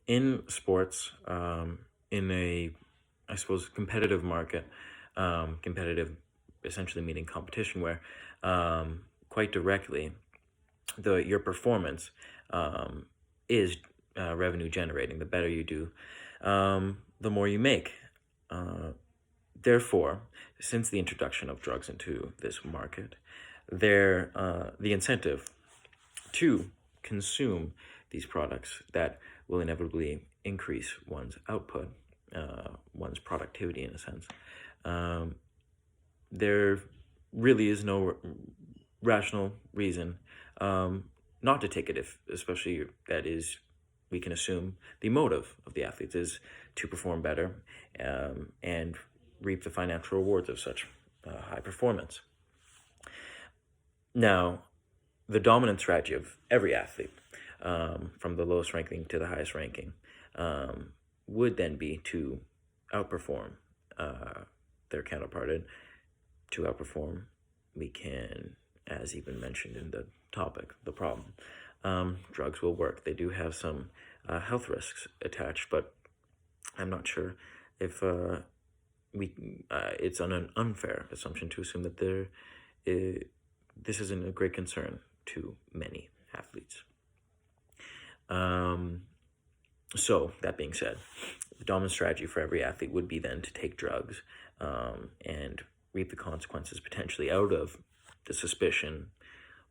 in sports, in a, I suppose, competitive market, competitive essentially meaning competition, where quite directly your performance is revenue generating. The better you do, the more you make. Uh, Therefore, since the introduction of drugs into this market, the incentive to consume these products that will inevitably increase one's output, one's productivity in a sense. Um, there really is no rational reason not to take it, if especially that is, we can assume the motive of the athletes is to perform better and reap the financial rewards of such high performance. Now, the dominant strategy of every athlete, from the lowest ranking to the highest ranking, would then be to outperform their counterpart. And to outperform, we can, as even mentioned in the topic, the problem, drugs will work. They do have some health risks attached, but I'm not sure if it's an unfair assumption to assume that this isn't a great concern to many athletes. So that being said, the dominant strategy for every athlete would be then to take drugs and reap the consequences potentially out of the suspicion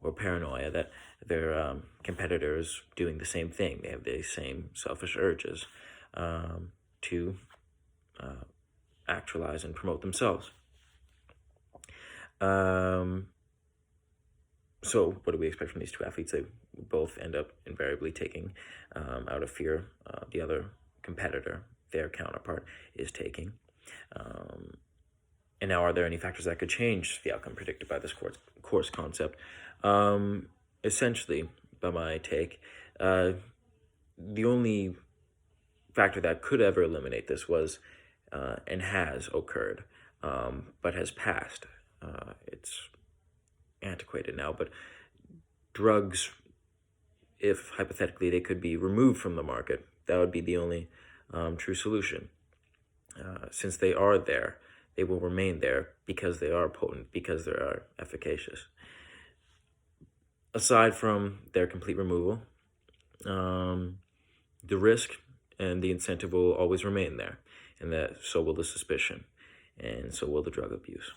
or paranoia that their competitors doing the same thing. They have the same selfish urges to actualize and promote themselves. So what do we expect from these two athletes? They both end up invariably taking out of fear the other competitor, their counterpart, is taking. And now, are there any factors that could change the outcome predicted by this course concept? Essentially, by my take, the only factor that could ever eliminate this was and has occurred, but has passed. It's antiquated now, but drugs, if hypothetically they could be removed from the market, that would be the only true solution. Since they are there, they will remain there because they are potent, because they are efficacious. Aside from their complete removal, the risk and the incentive will always remain there, and that so will the suspicion, and so will the drug abuse.